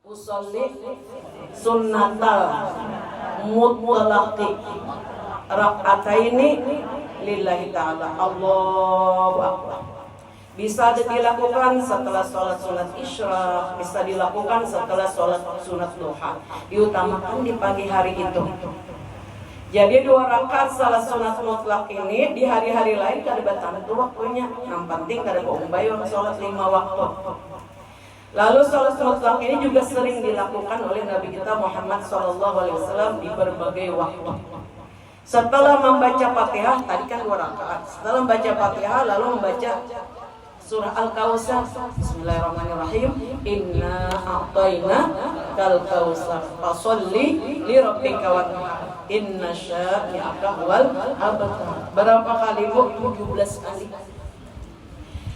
Usolli sunnatal mutlaqi rak'ataini lillahi ta'ala. Allahu akbar. Bisa dilakukan setelah sholat sunat isyraq, bisa dilakukan setelah sholat sunat duha. Diutamakan di pagi hari itu. Jadi 2 rakaat salat sunat mutlak ini di hari-hari lain kada batantu waktunya. Yang penting kada keumbayong sholat 5 waktu. Lalu sholat mutlak ini juga sering dilakukan oleh Nabi kita Muhammad SAW di berbagai waktu. Setelah membaca Fatihah, tadi kan 2 rakaat. Setelah membaca Fatihah lalu membaca surah Al-Kautsar. Bismillahirrahmanirrahim. Inna a'tayna kal kautsar fasholli li rabbika wanhar. Inna syani'aka huwal abtar. Berapa kali Bu? 17 kali.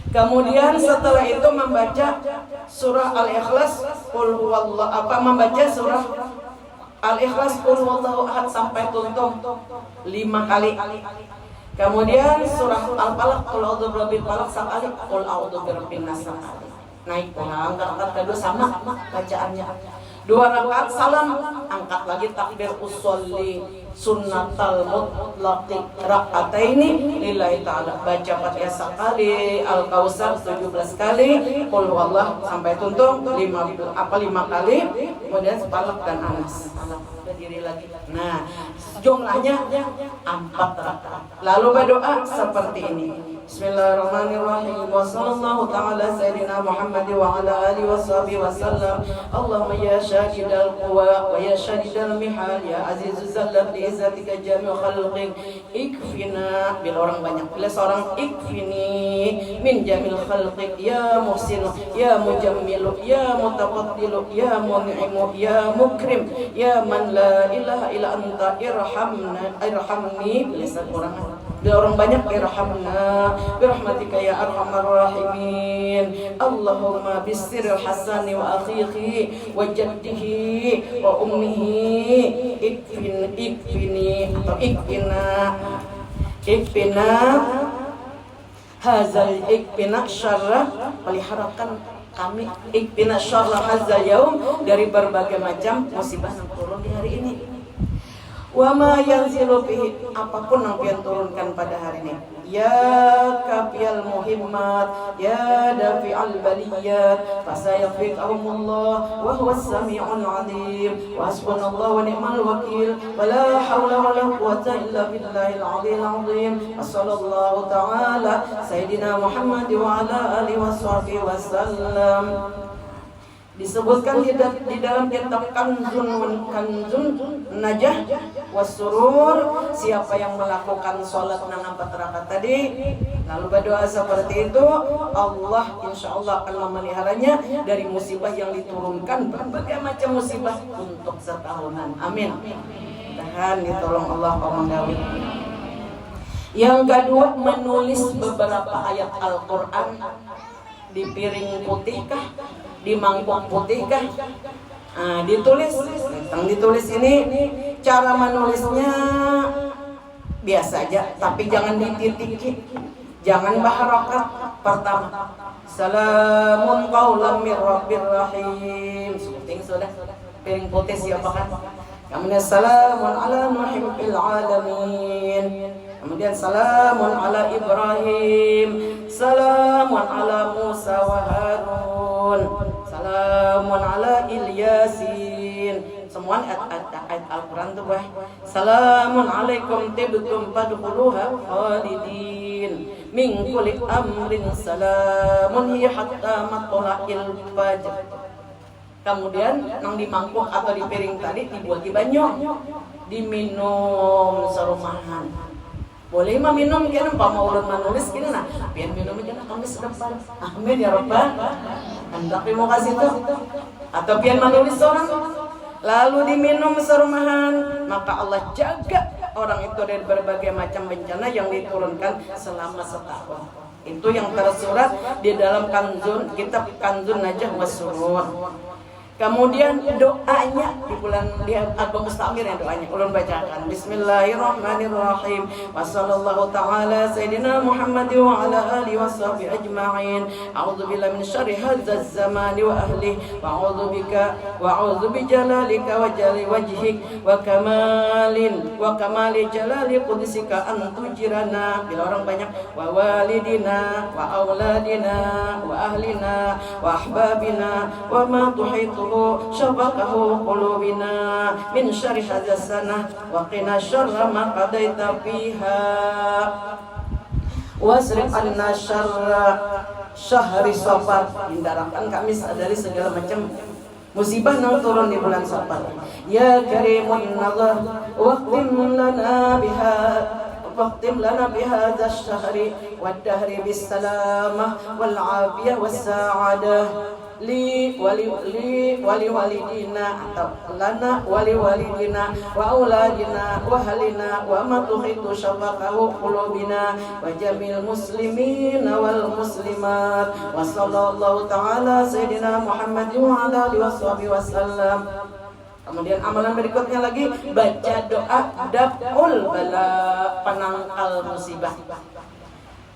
Kemudian setelah itu membaca surah Al-Ikhlas, qul huwallahu, membaca surah Al-Ikhlas qul huwallahu ahad sampai tuntung 5 kali. Kemudian surah Al-Falaq qul a'udzu birabbil falaq sekali, qul a'udzu birabbin nas sekali. Naik pulang, angkat kedua sama bacaannya. 2 rakaat salam, angkat lagi takbir usolli sunnatal mutlaqi rak'ataini lillahi ta'ala. Baca Fatihah sekali, Al-Kautsar 17 kali, qul huwallahu sampai tuntung 5 kali, kemudian Falaq dan Anas. Berdiri lagi. Nah, jumlahnya 4 rakaat. Lalu berdoa seperti ini. Bismillahirrahmanirrahim. Wa sallallahu ta'ala sayyidina Muhammad wa ala alihi washabihi wasallam. Allahumma ya syadidal quwa wa ya syadidal mihal ya azizu zallat li izzatika jami'u khalqik ikfina. Bila orang banyak, bila seorang ikfini min jamil khalqik ya muhsin ya mujammilu ya mutafaddilu ya mun'imu ya mukrim ya man la ilaha illa anta irhamni. Bila orang, bila orang banyak irhamna birahmatika ya arhamar rahimin. Allahumma bisiril hasani wa akhihi wa jaddihi wa ummihi ikfina hazal ikfina syarra, peliharakan kami ikfina syarra hazal yaum, dari berbagai macam musibah yang turun di hari ini. Wa ma yanzilu bihi, apapun yang pian turunkan pada hari ini. Ya kafiyal muhimmat, ya dafi'al baliyat, fasayaffiqahumullah wa huwas sami'ul 'alim. Wa hasbunallahu wa ni'mal wakil. Wa la haula wa la quwwata illa billahil 'aliyyil 'azim. Wassallallahu ta'ala sayyidina Muhammad wa ala alihi washabihi wasallam. Disebutkan di dalam kitab Kanzun Najah Wasurur, siapa yang melakukan sholat 4 rakaat tadi lalu berdoa seperti itu, Allah insyaallah akan memeliharanya dari musibah yang diturunkan, berbagai macam musibah untuk setahunan. Amin. Tahan ditolong Allah Pamanggawi. Yang kedua, menulis beberapa ayat Al-Qur'an di piring putih kah, di mangkok putih kah? Ditulis ini. Cara menulisnya biasa aja, tapi jangan dititiki, jangan baharakat. Pertama, salamun qaulam mir rabbir rahim. Penting sudah piring putih siapa kan? Kemudian salamun ala nuhim fil alamin. Kemudian salamun ala Ibrahim, salamun ala Musa wa Harun, salamun ala Ilyasin. Semua ayat Al-Quran itu bah. Salamun alaikum tibtum fadkhuluha khalidin min kulli amrin salamun hiya hatta matla'il fajr. Kemudian yang di mangkuk atau di piring tadi dibuat di banyu, diminum serumahan. Boleh mah minum kan, mau ulun menulis gini nah, biar minum aja kami sedepan. Amin ya Rabbal. Hendak terima kasih tuh. Atau biar menulis orang lalu diminum serumahan, maka Allah jaga orang itu dari berbagai macam bencana yang diturunkan selama setahun. Itu yang tersurat di dalam kitab Kanzun Najah Wasurur. Kemudian doanya di bulan dia Abang Mustamir yang doanya ulun bacakan. Bismillahirrahmanirrahim. Wassallallahu ta'ala sayyidina Muhammad wa ala alihi washabihi ajma'in. A'udzu billahi min syarri hadzal zamani wa ahli. Wa a'udzu bika wa a'udzu bi jalalika wa jali wajhik wa kamali jalali qudsika an tujirana. Bila orang banyak wa walidina wa auladina wa ahlina wa ahbabina wa ma tuhitu syabakahu qulubina min syarri hadzal sanah wa qina syarra ma qadaita fiha wasrif anna syarra syahri safar. Hindarkan kami dari segala macam musibah yang turun di bulan Safar. Ya karimun nazar waqtim lana biha واختم لنا بهذا الشهر والدهر بالسلامة والعافية والسعادة li walidina atau lana walidina wa auladina wa halina wa ma tuhitu syabakahu qulubina wa jamil muslimina wal muslimat wa sallallahu ta'ala sayyidina Muhammad wa ala alihi wasallam. Kemudian amalan berikutnya lagi baca doa daf'ul bala, penangkal musibah.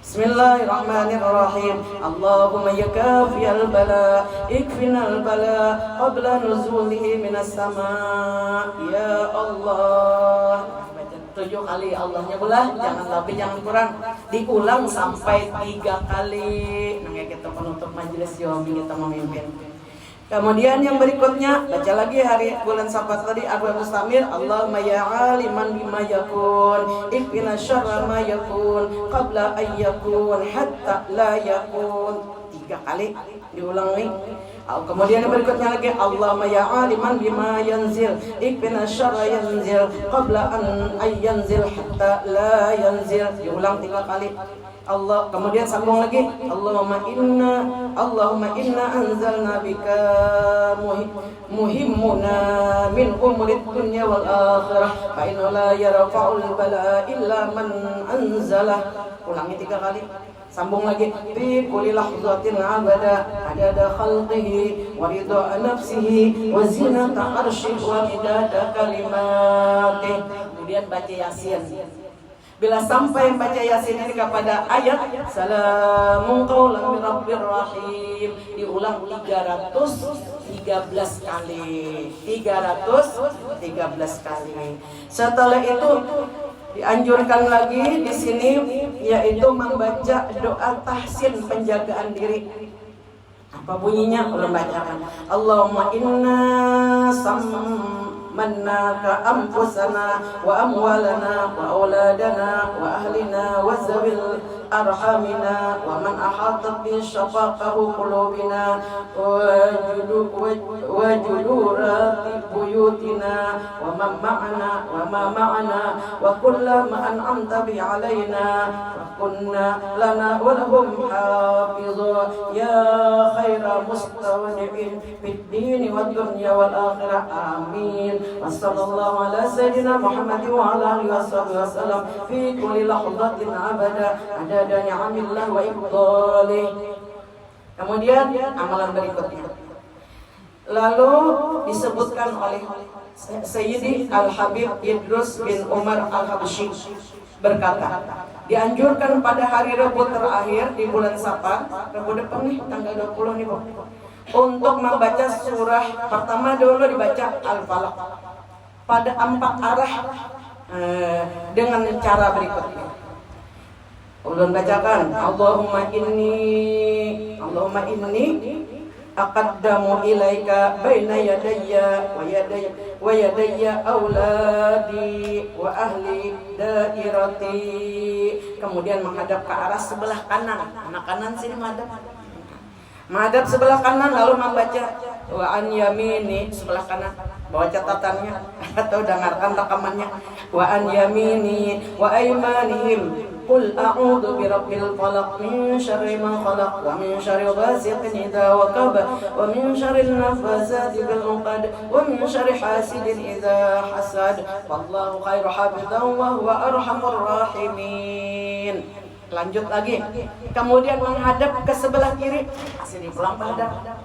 Bismillahirrahmanirrahim. Allahumma ya kafiyal bala ikfinal bala qabla nuzulihi minas sama. Ya Allah. Baca 7 kali Allahnya belah, jangan lebih jangan kurang. Diulang sampai 3 kali. Nah, kita penutup majelis yomi kita memimpin. Kemudian yang berikutnya baca lagi hari bulan Safar tadi Abu Mustamir. Allahumma ya aliman bima yakun ikfina syarra ma yakun qabla ay yakun hatta la yakun. 3 kali diulangi. Kemudian yang berikutnya lagi Allahumma ya aliman bima yanzil ikfina syarra yanzil qabla an ay yanzil hatta la yanzil. Diulang 3 kali. Allah, kemudian sambung lagi Allahumma inna anzalna bika muhimmuna min umurid dunya wal akhirah fa inna la yarfa'ul bala illa man anzalah. Ulangi 3 kali. Sambung lagi fi kulli lahzatin abada adada khalqihi wa ridha nafsihi wa zinata arsyihi wa midada kalimatih. Kemudian baca Yasin. Bila sampai membaca Yasin ini kepada ayat Salamun qaulan min rabbir rahim, diulang 313 kali. 313 kali. Setelah itu dianjurkan lagi di sini yaitu membaca doa tahsin penjagaan diri. Apa bunyinya? Ulun bacakan. Allahumma inna mannaka anfusana wa amwalana wa auladana wa ahlina wa zawil arhamina wa man ahatat bi syafaqahu qulubina wa judurati buyutina wa ma ma'ana wa kullama an'amta bi alaina wa kunna lana wa lahum hafizu ya khaira mustawdi'in fid dini wad dunya wal akhirah amin. Wassallallahu ala sayyidina Muhammad wa ala alihi wasallam fi kulli lahzatin abada adada ni'amillah wa ibdalih. Kemudian amalan berikutnya lalu disebutkan oleh Sayyidi Al-Habib Idrus bin Umar Al-Habsyi berkata, dianjurkan pada hari Rabu terakhir di bulan Safar, Rabu depan nih tanggal 20 nih Bu, untuk membaca surah pertama dulu dibaca Al-Falaq pada 4 arah dengan cara berikutnya. Ulun bacakan Allahumma inni aqaddamu ilaika baina yadayya wa yadayya auladi wa ahli dairati. Kemudian menghadap ke arah sebelah kanan. Anak kanan sini menghadap sebelah kanan, lalu membaca wa an yamini sebelah kanan. Bawa catatannya atau dengarkan rekamannya. Wa an yamini wa aymanihim qul a'udzu birabbil falaq min syarri ma khalaq wa min syarri ghasiqin idza waqab wa min syarri nafasati bil 'uqad wa min syarri hasidin idza hasad wallahu khairu hafizan wa huwa arhamur rahimin. Lanjut lagi. Kemudian menghadap ke sebelah kiri. Sini pulang menghadap.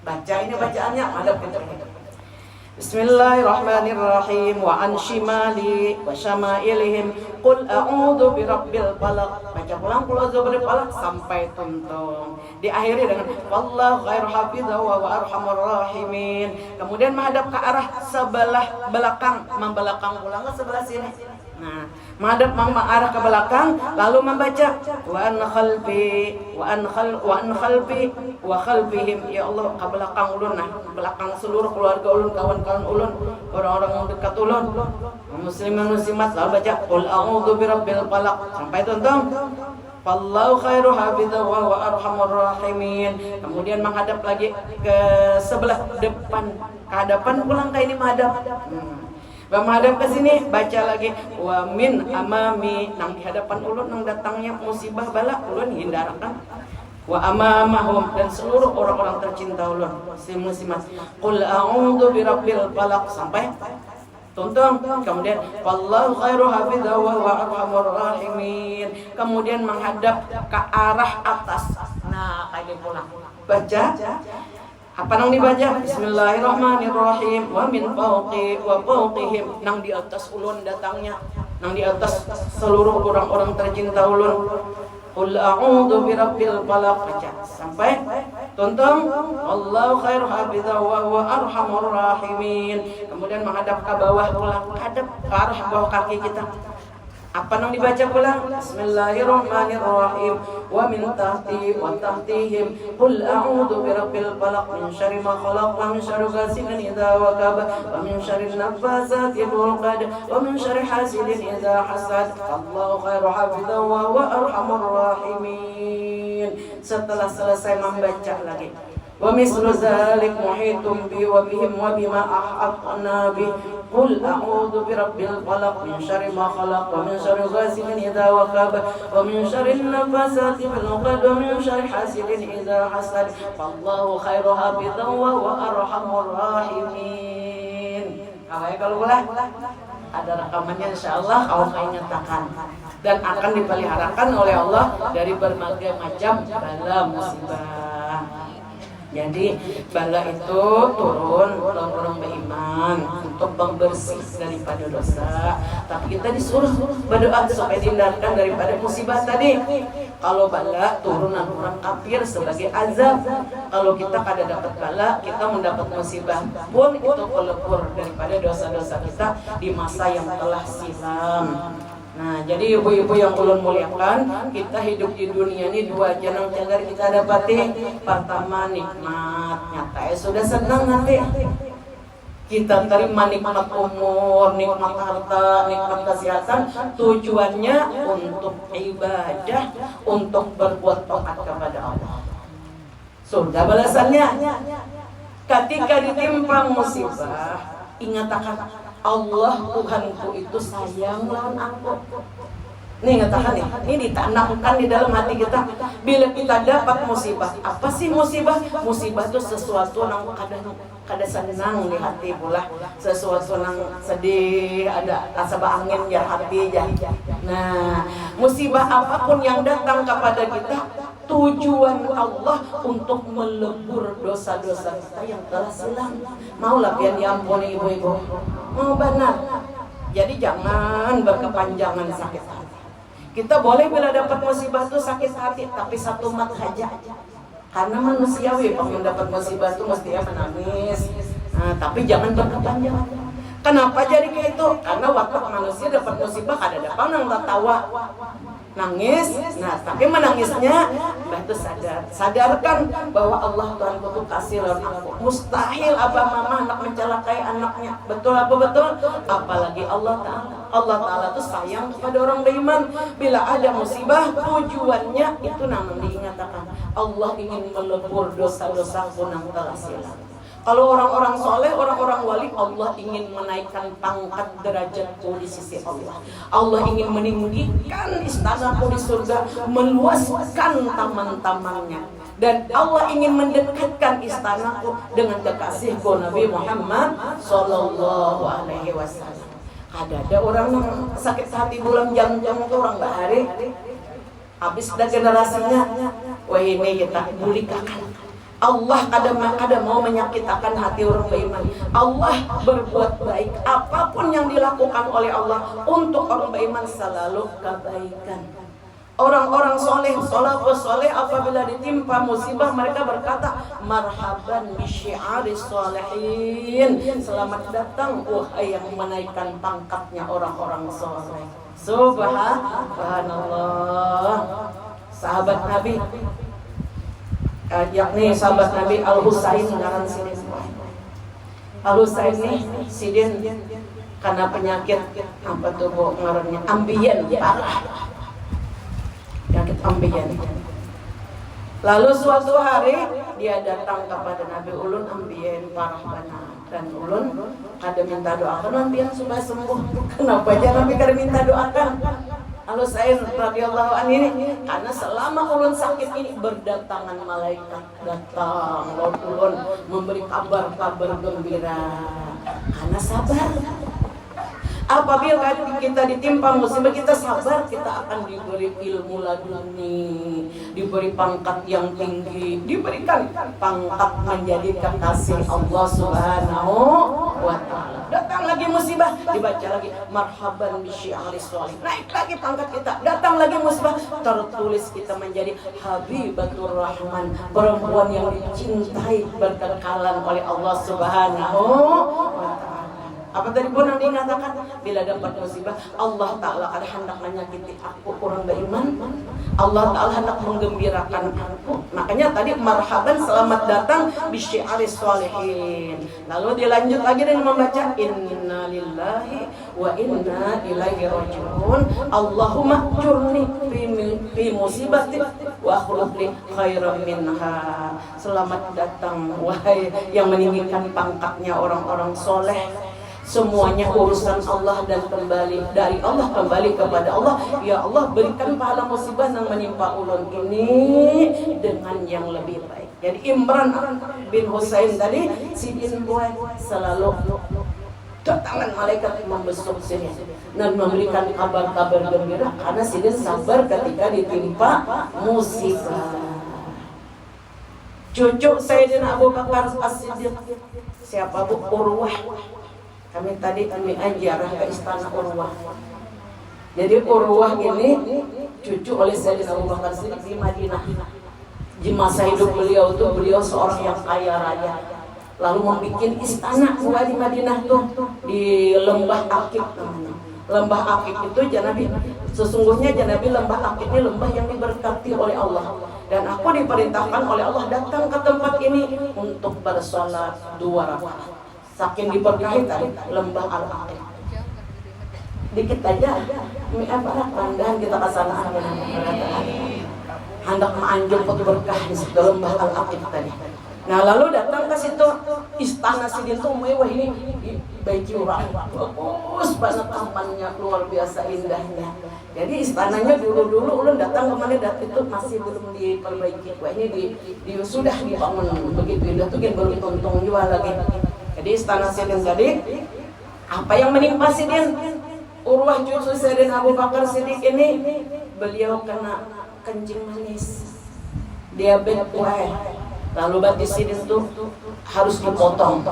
Baca ini bacaannya madhab kita. Bismillahirrahmanirrahim. Wa an shimali wa syama'ilihim qul a'udzu birabbil falaq. Baca pulang qul a'udzu birabbil falaq sampai tuntung. Diakhiri dengan wallahu khairu hafidza wa arhamur rahimin. Kemudian menghadap ke arah sebelah belakang, membelakang pulang ke sebelah sini. Nah, menghadap arah ke belakang lalu membaca wa an khalfi wa khalfihim, ya Allah ke belakang ulun, nah belakang seluruh keluarga ulun, kawan-kawan ulun, orang-orang dekat ulun, muslimin muslimat, lalu baca qul a'udzu birabbil falaq sampai tuntung. Wallahu khairu hafidza wa arhamur rahimin. Kemudian menghadap lagi ke sebelah depan, ke hadapan pulang ke ini menghadap. Menghadap ke sini baca lagi wa min amami, nang di hadapan ulun nang datangnya musibah bala ulun hindarkan. Wa amamahum, dan seluruh orang-orang tercinta ulun muslimat. Qul a'udzu birabbil falaq sampai tuntung. Kemudian wallahu khairu hafidza wa arhamur rahimin. Kemudian menghadap ke arah atas. Nah, kayak pulang. Baca apa nang dibaca? Bismillahirrahmanirrahim. Wa min fawqi wa fawqihim, nang di atas ulun datangnya, nang di atas seluruh orang-orang tercinta ulun. Qul a'udzu birabbil falaq sampai tuntung. Allahu khairu hafidza wa arhamur rahimin. Kemudian menghadap ke bawah pulang, hadap ke arah bawah kaki kita. Apa nang dibaca pulang? Bismillahirrahmanirrahim. Wa min tahti wa tahtihim qul a'udzu birabbil falaq min syarri ma khalaq wa min syarri ghasiqin idza waqab wa min syarri naffasati fil 'uqad wa min syarri hasidin idza hasad. Allahu khairu hafidza wa arhamur rahimin. Setelah selesai membaca lagi wa mislu dzalik muhitum bi wa bihim wa bima ahaqna bi qul a'udzu birabbil falaq min syarri ma khalaq wa min syarri ghasiqin idza waqab wa min syarri naffasati fil 'uqad wa min syarri hasidin idza hasad. Wallahu khairu hafidza wa arhamur rahimin. Kalau ulah ada rekamannya insyaallah kaum nyatakan dan akan dipeliharakan oleh Allah dari berbagai macam bala musibah. Jadi bala itu turun orang-orang beriman untuk membersih daripada dosa. Tapi kita disuruh berdoa supaya dihindarkan daripada musibah tadi. Kalau bala turunan orang kafir sebagai azab. Kalau kita kada dapat bala, kita mendapat musibah pun itu pelebur daripada dosa-dosa kita di masa yang telah silam. Nah, jadi ibu-ibu yang ulun muliakan, kita hidup di dunia ini dua jenang cagar kita dapati. Pertama nikmat, nyata sudah senang nanti. Kita terima nikmat umur, nikmat harta, nikmat kesehatan, tujuannya untuk ibadah, untuk berbuat taat kepada Allah. Sudah balasannya. Ketika ditimpa musibah, ingat akan Allah Tuhanku itu sayang lawan aku. Nih ngatakan nih, ini ditanamkan di dalam hati kita. Bila kita dapat musibah, apa sih musibah? Musibah itu sesuatu yang kada senang di hati pula, sesuatu yang sedih, ada rasa angin ya hati ya. Nah, musibah apapun yang datang kepada kita, tujuan Allah untuk melebur dosa-dosa kita yang telah silam. Maulah biar diampuni ibu-ibu, mau benar. Jadi jangan berkepanjangan sakit hati. Kita boleh bila dapat musibah itu sakit hati, tapi satu mat saja. Karena manusiawi pengen dapat musibah itu mesti menangis. Nah, tapi jangan berkepanjangan. Kenapa jadi kayak itu? Karena waktu manusia dapat musibah kada ada nang tertawa, nangis. Nah, tapi menangisnya itu sadarkan bahwa Allah Tuhan itu kasih lawan aku. Mustahil abah mama anak mencelakai anaknya. Betul apa betul? Apalagi Allah Ta'ala. Allah Ta'ala itu sayang kepada orang beriman. Bila ada musibah, tujuannya itu namun diingatkan Allah ingin melebur dosa-dosa yang telah silam. Kalau orang-orang soleh, orang-orang wali, Allah ingin menaikkan pangkat derajatku di sisi Allah. Allah ingin meninggikan istanaku di surga, meluaskan taman-tamannya. Dan Allah ingin mendekatkan istanaku dengan kekasihku Nabi Muhammad Sallallahu Alaihi Wasallam. Ada orang yang sakit hati bulan jam-jam itu orang bahari. Habis dah generasinya, wah ini kita mulikakan. Allah kada mau menyakitkan hati orang beriman. Allah berbuat baik, apapun yang dilakukan oleh Allah untuk orang beriman selalu kebaikan. Orang-orang soleh, salafus soleh apabila ditimpa musibah mereka berkata, marhaban bi syi'aris sholihin, selamat datang wahai yang menaikkan pangkatnya orang-orang soleh. Subhanallah. Sahabat Nabi, yakni sahabat Nabi Al-Husain ngaran sidin. Al-Husain nih sidin karena penyakit apa tuh bu ngarannya ambien parah. Penyakit ambien. Lalu suatu hari dia datang kepada Nabi, ulun ambien parah banget dan ulun kada minta doakan ambien supaya sembuh. Kenapa aja Nabi kada minta doakan? Al-Husain radhiyallahu anhu ini karena selama ulun sakit ini berdatangan malaikat datang lalu ulun memberi kabar-kabar gembira karena sabar. Apabila kita ditimpa musibah kita sabar, kita akan diberi ilmu laduni, diberi pangkat yang tinggi, diberikan pangkat menjadi kekasih Allah Subhanahu wa ta'ala. Datang lagi musibah, dibaca lagi marhaban bi syi'aris sholih. Naik lagi pangkat kita. Datang lagi musibah, tertulis kita menjadi Habibatur Rahman, perempuan yang dicintai berkekalan oleh Allah Subhanahu wa ta'ala. Apa tadi pun yang dikatakan, bila dapat musibah Allah Ta'ala akan hendak menyakiti aku orang beriman, Allah Ta'ala hendak menggembirakan aku. Makanya tadi marhaban selamat datang bisyi'aris sholihin. Lalu dilanjut lagi dengan membaca inna lillahi wa inna ilaihi raji'un. Allahumma jurni fi musibati wa akhlufli khairan minha. Selamat datang wahai yang meninggikan pangkatnya orang-orang soleh. Semuanya urusan Allah dan kembali dari Allah kembali kepada Allah. Ya Allah, berikan pahala musibah yang menimpa ulun ini dengan yang lebih baik. Jadi Imran bin Husain tadi sidin boy selalu datangan malaikat membesuk sidin dan memberikan kabar-kabar gembira karena sidin sabar ketika ditimpa musibah. Cucu Sayyidina Abu Bakar As-Siddiq siapa Bu? Urwah. Kami ajarah ke istana Urwah. Jadi Urwah ini cucu oleh Sayyidina Abu Bakar Siddiq di Madinah. Di masa hidup beliau seorang yang kaya raya. Lalu membuat istana di Madinah tuh di Lembah Aqib namanya. Lembah Aqib itu sesungguhnya Janabi Lembah Aqib ini lembah yang diberkati oleh Allah. Dan aku diperintahkan oleh Allah datang ke tempat ini untuk bersolat 2 rakaat. Saking diberkahi tadi Lembah Al-Aqib. Dikit aja rendahan kita kesalahan hendak menganjung berkah di situ Lembah Al-Aqib tadi. Nah lalu datang ke situ istana sidin tuh mewah ini dibaiki orang bagus banget tamannya luar biasa indahnya. Jadi istananya dulu ulun datang kemana itu masih belum diperbaiki. Wah ini sudah dibangun begitu indah tuh kan baru tuntung jual lagi. Jadi istana sidin tadi apa yang menimpa sidin? Urwah cucu Sayyidina Abu Bakar Siddiq ini beliau kena kencing manis, diabetes. Lalu batis sidin tuh harus dipotong,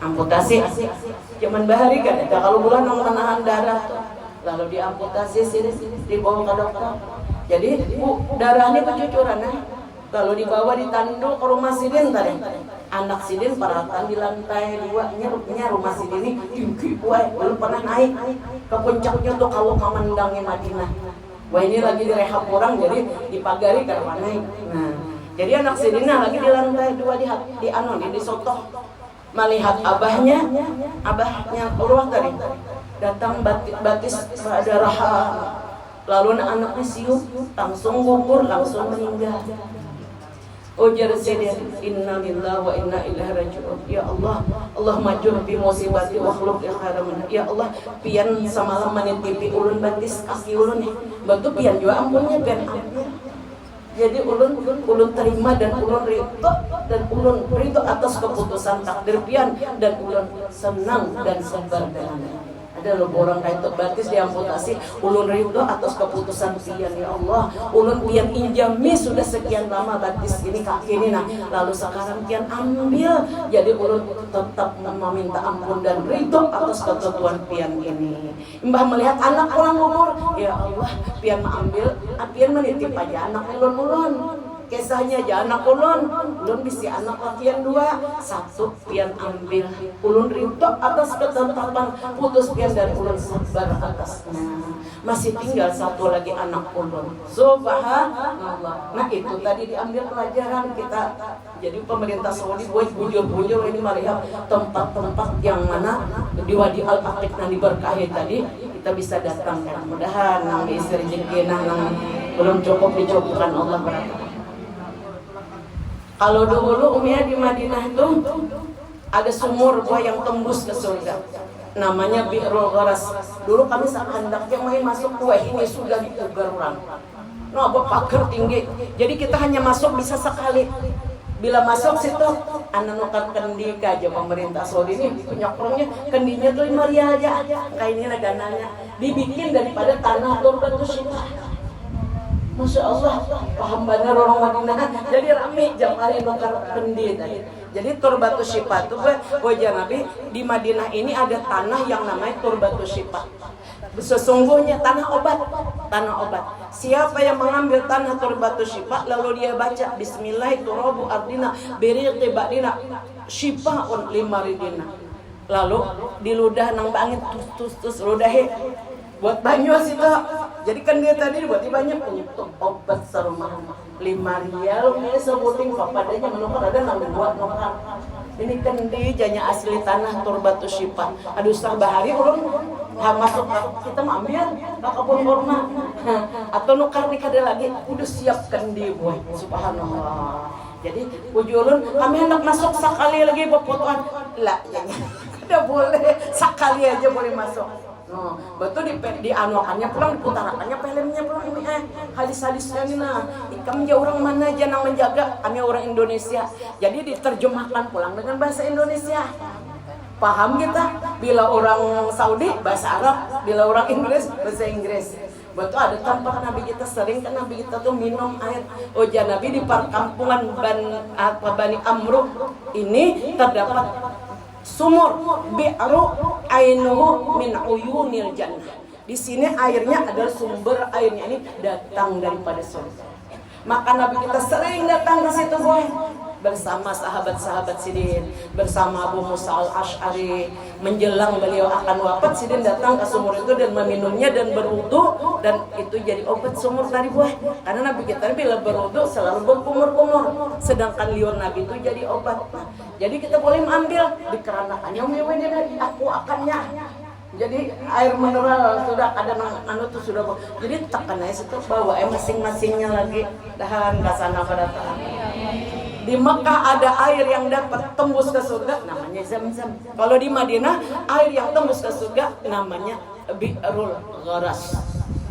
amputasi. Zaman bahari kan, kalau bulan menahan darah tuh, lalu diamputasi sidin dibawa ke dokter. Jadi darahnya kecucuran lalu dibawa ditanduk ke rumah sidin tadi. Anak sidin paratan di lantai 2-nya rumah sidin ini tinggi belum pernah naik ke puncaknya tuh kalau memandangi Madinah. Wah ini lagi direhab orang jadi dipagari karena naik. Nah, jadi anak sidinnya lagi di lantai 2 di sotoh melihat abahnya Urwah tadi datang batis pada raham. Lalu anaknya siup langsung gugur langsung meninggal. Ujar sidin inna lillahi wa inna ilaihi raji'un. Ya Allah, Allah majur bi musibati wa khuluq khairan. Ya Allah, pian samalam menitipi ulun batis kaki ulun nih. Batu pian juga ampunnya pian ampun. Jadi ulun terima dan ulun ridho atas keputusan takdir pian dan ulun senang dan sabar dengannya. Ada loh orang kayak batis diamputasi, ulun ridho atas keputusan pian ya Allah. Ulun pian injami sudah sekian lama batis ini kaki ini, nah lalu sekarang pian ambil. Jadi ulun tetap meminta ampun dan ridho atas ketentuan pian ini. Mbah melihat anak orang umur, ya Allah, pian mengambil, pian menitip aja anak ulun. Kisahnya aja anak ulun bisa anak lakian 2, 1 pian ambil, ulun ridho atas ketetapan putus pian dan ulun sabar atasnya. Masih tinggal 1 lagi anak ulun. Subhanallah. Nah itu tadi diambil pelajaran kita. Jadi pemerintah Saudi buat bujur-bujur ini melihat tempat-tempat yang mana di Wadi Al-Aqiq yang diberkahi tadi kita bisa datang. Mudah-mudahan nang istri rezeki nang belum cukup dicukupkan Allah berkah. Kalau dulu Umiyah di Madinah itu ada sumur buah yang tembus ke surga, namanya Bi'rul Gharas. Dulu kami hendaknya main masuk buah ini sudah diugar orang. No, pagar tinggi. Jadi kita hanya masuk bisa sekali. Bila masuk situ, anak nukat kendi aja pemerintah Saudi ini penyokrongnya kendinya tuh 5 rial aja. Kayak ini dananya dibikin daripada tanah Turbatu Syifa. Masya Allah, paham benar orang Madinah. Jadi rame jamaah nukar kendi tadi. Jadi Turbatu Syifa itu wajah Nabi di Madinah ini ada tanah yang namanya Turbatu Syifa. Sesungguhnya tanah obat. Siapa yang mengambil tanah Turbatu Syifa lalu dia baca Bismillahirrahmanirrahim ardina biriqi ba'dina syifaun limaridina. Lalu diludah nang bangit tus ludahe buat banyuas itu. Jadi kan dia tadi buat banyak untuk obat serumah 5 rial sebuting papadanya menukar ada nang buat nukar. Ini kan dia janya asli tanah Turbatu Syifa. Aduh Ustaz Bahari ulun masuk kita mau ambil kebun kurma atau nukar nih kada lagi udah siapkan dia buat subhanallah. Jadi ujulun kami hendak masuk sekali lagi pepotoan lah tidak boleh sekali aja boleh masuk. No, betul di anuakannya pulang diputarakannya filmnya pulang ini hadis-hadisnya ini nah ikam aja orang mana aja yang menjaga kami orang Indonesia jadi diterjemahkan pulang dengan bahasa Indonesia paham kita bila orang Saudi bahasa Arab bila orang Inggris bahasa Inggris. Betul ada tempat Nabi kita sering kan Nabi kita tuh minum air oja Nabi di perkampungan Bani Amru ini terdapat sumur bi'ru ainuhu min uyunil jannah. Di sini airnya adalah sumber airnya ini datang daripada surga. Maka Nabi kita sering datang ke situ boy bersama sahabat-sahabat Sidin, bersama Abu Musa al-Ash'ari. Menjelang beliau akan wafat, Sidin datang ke sumur itu dan meminumnya dan berwudu dan itu jadi obat sumur tadi boy. Karena Nabi kita bila berwudu selalu berkumur-kumur, sedangkan liur Nabi itu jadi obat. Jadi kita boleh mengambil di keranakannya, mewahnya dari aku akannya. Jadi air mineral sudah ada anu tuh sudah. Jadi tekan aja situ bawa masing-masingnya lagi dahan ke sana pada tahan. Di Mekah ada air yang dapat tembus ke surga namanya Zam-Zam. Kalau di Madinah air yang tembus ke surga namanya Bi'rul Gharas.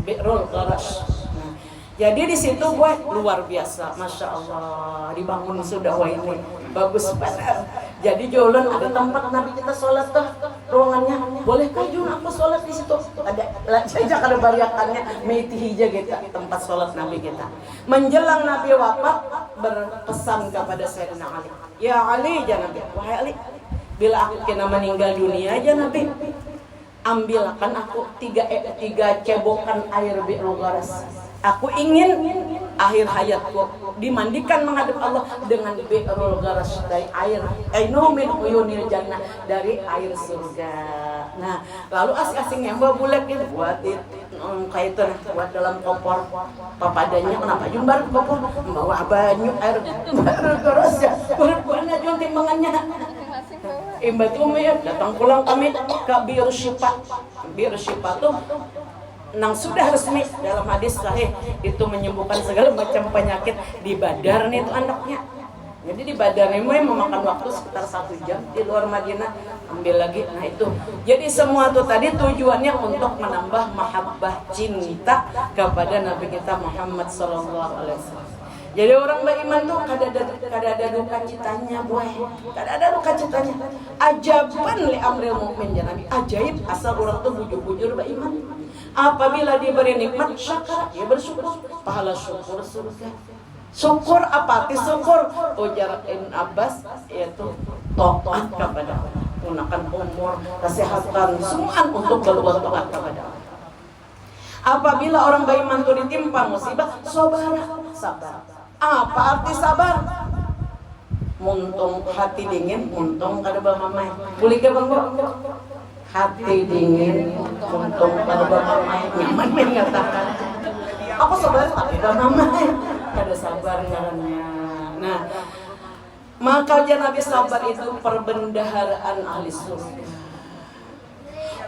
Bi'rul Gharas. Nah, jadi di situ gue luar biasa, masya Allah dibangun sudah wah ini bagus benar. Jadi jualan ada tempat Nabi kita sholat tuh ruangannya. Bolehkah Jun aku sholat di situ? Ada saja kalau bariakannya meti hija gitu tempat sholat Nabi kita. Menjelang Nabi wafat berpesan kepada Sayyidina Ali. Ya Ali jangan Nabi, wahai Ali, bila aku kena meninggal dunia aja Nabi, ambilkan aku tiga cebokan air Bi'rul Gharas. Aku ingin akhir hayatku dimandikan menghadap Allah dengan Bi'rul Gharas dari air ainuhu min uyunil jannah dari air surga. Nah, lalu asing-asing yang bawa bulat itu buat kayak itu buat dalam kompor papadanya kenapa jumbar kompor membawa banyu air Bi'rul Gharas ya. Buat-buatnya jual timbangannya. Imbatu Umayyah datang pulang kami ke Bi'rul Syifa. Bi'rul Syifa tuh nang sudah resmi dalam hadis sahih itu menyembuhkan segala macam penyakit di Badar nih itu anaknya. Jadi di Badar ini memakan waktu sekitar 1 jam di luar Madinah ambil lagi. Nah itu jadi semua itu tadi tujuannya untuk menambah mahabbah cinta kepada Nabi kita Muhammad SAW. Jadi orang beriman tuh kada ada duka citanya boy, kada ada duka citanya. Ajaban li amril mukmin ya Nabi, ajaib asal orang tuh bujur-bujur beriman. Apabila diberi nikmat syakar, dia bersyukur, pahala syukur surga. Syukur apa? Syukur ujar Ibn Abbas yaitu taat kepada Allah, gunakan umur, kesehatan, semua untuk berbuat taat kepada Allah. Apabila orang beriman itu ditimpa musibah, sabar. Apa arti sabar? Muntung hati dingin, muntung kada bamamai. Boleh ke Bang? Hati dingin, muntung kada bamamai. Nyaman mengatakan. Aku sabar tapi bamamai. Kada sabar ngarannya. Nah, maka Nabi sabar itu perbendaharaan ahli surga.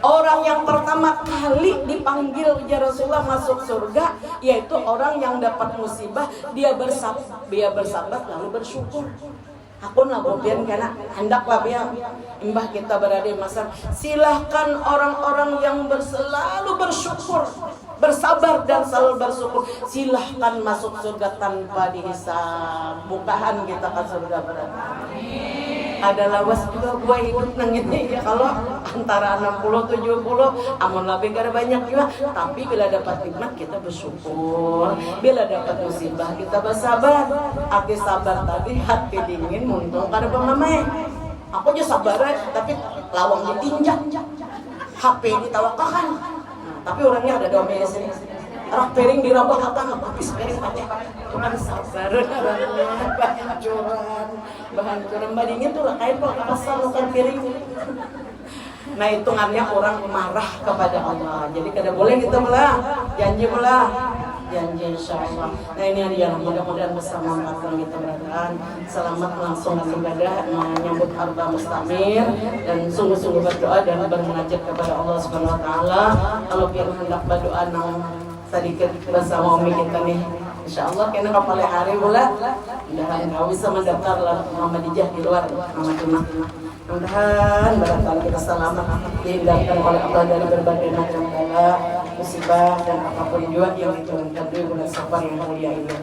Orang yang pertama kali dipanggil ya Rasulullah masuk surga yaitu orang yang dapat musibah, dia bersabar lalu bersyukur. Aku nabobian karena hendaklah ya imbah kita berada di masa. Silahkan orang-orang yang selalu bersyukur, bersabar dan selalu bersyukur, silahkan masuk surga tanpa dihisab. Mukahan kita ke surga berada. Ada lawas juga gua hidup nang ini ya, kalau antara 60 70 amun lebih kada banyak juga, tapi bila dapat nikmat kita bersyukur, bila dapat musibah kita bersabar. Arti sabar tadi hati dingin muntung kada pamamai. Aku aja sabar tapi lawang ditinjak, HP ditawakan. Tapi orangnya ada domel sini. Rak piring dirabah kata habis piring aja. Cuman sabar. Bahancuran badingin tuh kayak kalau pasar makan piring. Nah hitungannya orang marah kepada Allah. Jadi kada boleh kita belah, janji insyaallah. Nah ini dia, mudah-mudahan bersama angkatan kita beradaan selamat langsung beribadah menyambut arba mustamir dan sungguh-sungguh berdoa dan bermunajat kepada Allah Subhanahu wa taala. Kalau biar hendak berdoa nang sedikit bersama umi kita nih. Insyaallah kena kapal hari pula. Mudah-mudahan kau bisa mendaftar Muhammadiyah di luar Muhammadiyah. Mudah-mudahan barangkali kita selamat dihindarkan oleh Allah dari berbagai macam bala, musibah dan apapun juga yang diturunkan dari bulan Safar yang mulia ini.